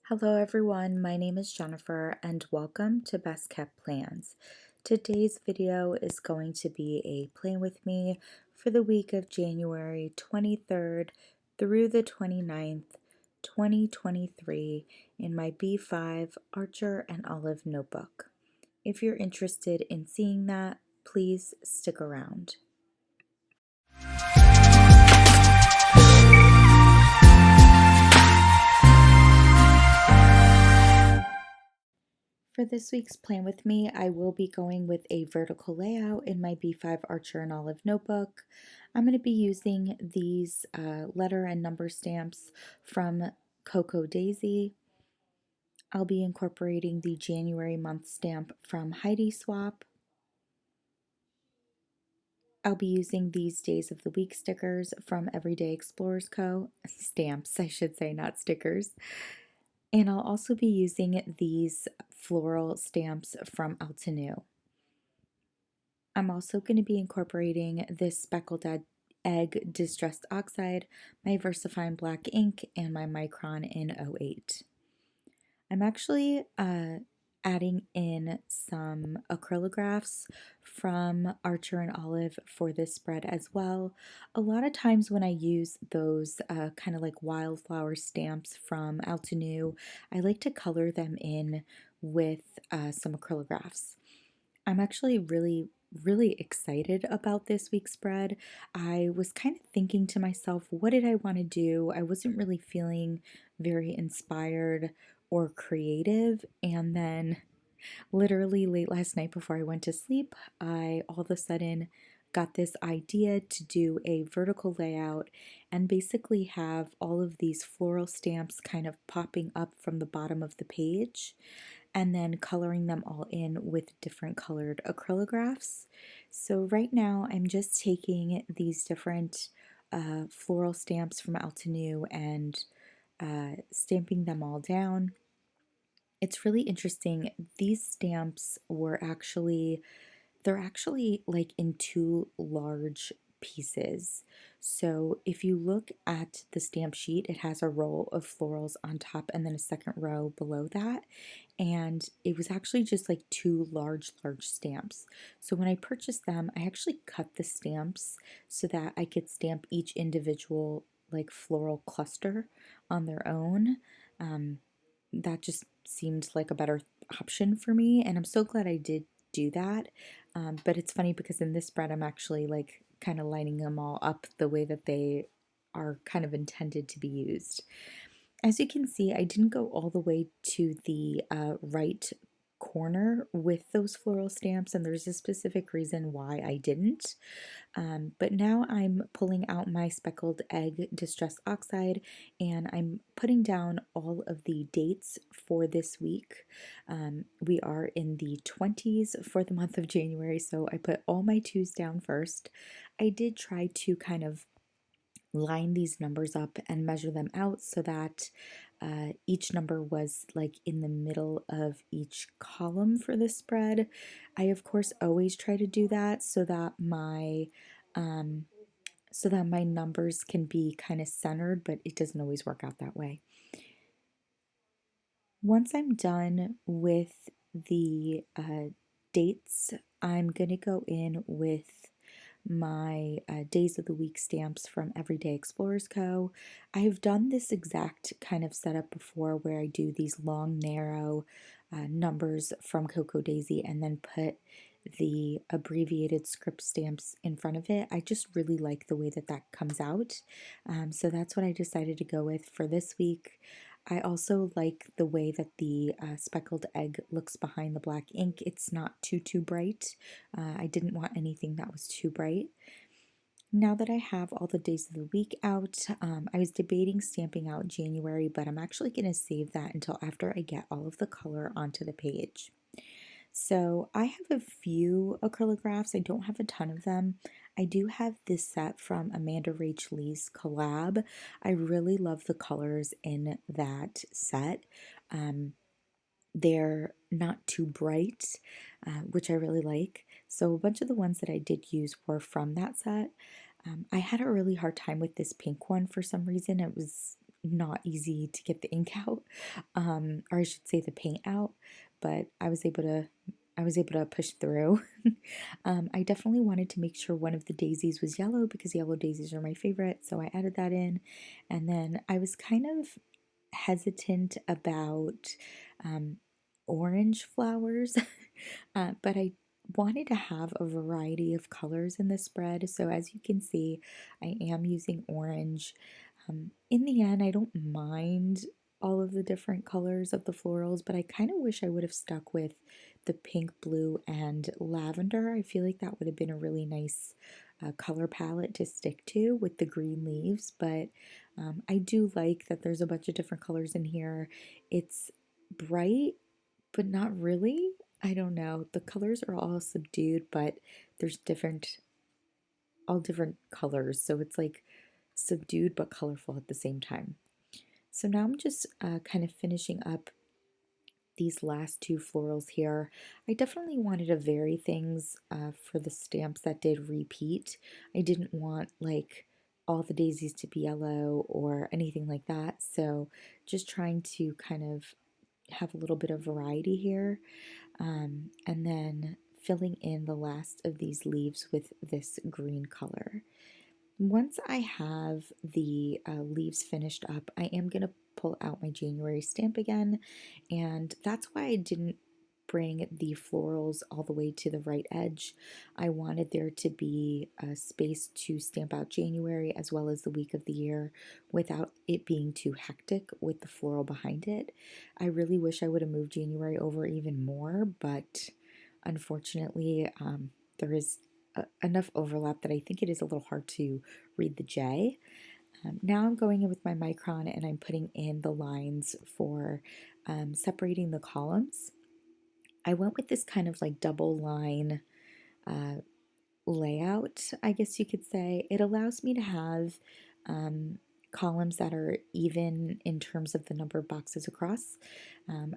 Hello everyone, my name is Jennifer and welcome to Best Kept Plans. Today's video is going to be a plan with me for the week of January 23rd through the 29th, 2023 in my B5 Archer and Olive notebook. If you're interested in seeing that, please stick around. For this week's plan with me, I will be going with a vertical layout in my B5 Archer and Olive notebook. I'm going to be using these letter and number stamps from Cocoa Daisy. I'll be incorporating the January month stamp from Heidi Swap. I'll be using these Days of the Week stickers from Everyday Explorers Co. Stamps, I should say, not stickers. And I'll also be using these floral stamps from Altenew. I'm also going to be incorporating this speckled egg distressed oxide, my VersaFine black ink, and my Micron in 08. I'm actually adding in some acrylographs from Archer and Olive for this spread as well. A lot of times when I use those kind of like wildflower stamps from Altenew, I like to color them in with some acrylographs. I'm actually really excited about this week's spread. I was kind of thinking to myself, what did I want to do? I wasn't really feeling very inspired or creative. And then, literally late last night before I went to sleep, I all of a sudden got this idea to do a vertical layout and basically have all of these floral stamps kind of popping up from the bottom of the page and then coloring them all in with different colored acrylographs. So right now I'm just taking these different floral stamps from Altenew and stamping them all down. It's really interesting. These stamps were they're actually like in two large pieces. So if you look at the stamp sheet, it has a row of florals on top and then a second row below that. And it was actually just like two large stamps. So when I purchased them, I actually cut the stamps so that I could stamp each individual like floral cluster on their own. That just seemed like a better option for me, and I'm so glad I did do that. But it's funny because in this spread I'm actually like kind of lining them all up the way that they are kind of intended to be used. As you can see, I didn't go all the way to the right corner with those floral stamps, and there's a specific reason why I didn't. But now I'm pulling out my speckled egg distress oxide and I'm putting down all of the dates for this week. We are in the 20s for the month of January, so I put all my 2s down first. I did try to kind of line these numbers up and measure them out so that each number was like in the middle of each column for this spread. I of course always try to do that um, so that my numbers can be kind of centered, but it doesn't always work out that way. Once I'm done with the dates, I'm going to go in with my Days of the Week stamps from Everyday Explorers Co. I have done this exact kind of setup before where I do these long, narrow numbers from Cocoa Daisy and then put the abbreviated script stamps in front of it. I just really like the way that that comes out. So that's what I decided to go with for this week. I also like the way that the speckled egg looks behind the black ink. It's not too bright. I didn't want anything that was too bright. Now that I have all the days of the week out, I was debating stamping out January, but I'm actually going to save that until after I get all of the color onto the page. So I have a few acrylographs. I don't have a ton of them. I do have this set from Amanda Rach Lee's collab. I really love the colors in that set. They're not too bright, which I really like. So a bunch of the ones that I did use were from that set. I had a really hard time with this pink one for some reason. It was not easy to get the ink out, or I should say the paint out, but I was able to push through. I definitely wanted to make sure one of the daisies was yellow because yellow daisies are my favorite, so I added that in. And then I was kind of hesitant about um, orange flowers, but I wanted to have a variety of colors in the spread. So as you can see, I am using orange. In the end, I don't mind all of the different colors of the florals, but I kind of wish I would have stuck with the pink, blue, and lavender. I feel like that would have been a really nice color palette to stick to with the green leaves, but I do like that there's a bunch of different colors in here. It's bright, but not really. I don't know. The colors are all subdued, but there's all different colors. So it's like subdued but colorful at the same time. So now I'm just kind of finishing up these last two florals here. I definitely wanted to vary things for the stamps that did repeat. I didn't want like all the daisies to be yellow or anything like that. So just trying to kind of have a little bit of variety here. And then filling in the last of these leaves with this green color. Once I have the leaves finished up, I am going to pull out my January stamp again, and that's why I didn't bring the florals all the way to the right edge. I wanted there to be a space to stamp out January as well as the week of the year without it being too hectic with the floral behind it. I really wish I would have moved January over even more, but unfortunately, there is enough overlap that I think it is a little hard to read the J. Now I'm going in with my micron and I'm putting in the lines for separating the columns. I went with this kind of like double line uh, layout, I guess you could say. It allows me to have columns that are even in terms of the number of boxes across.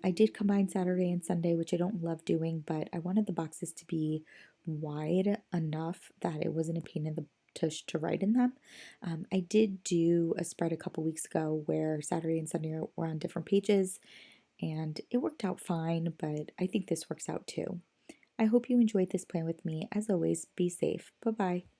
I did combine Saturday and Sunday, which I don't love doing, but I wanted the boxes to be wide enough that it wasn't a pain in the tush to write in them. I did do a spread a couple weeks ago where Saturday and Sunday were on different pages, and it worked out fine, but I think this works out too. I hope you enjoyed this plan with me. As always, be safe. Bye bye.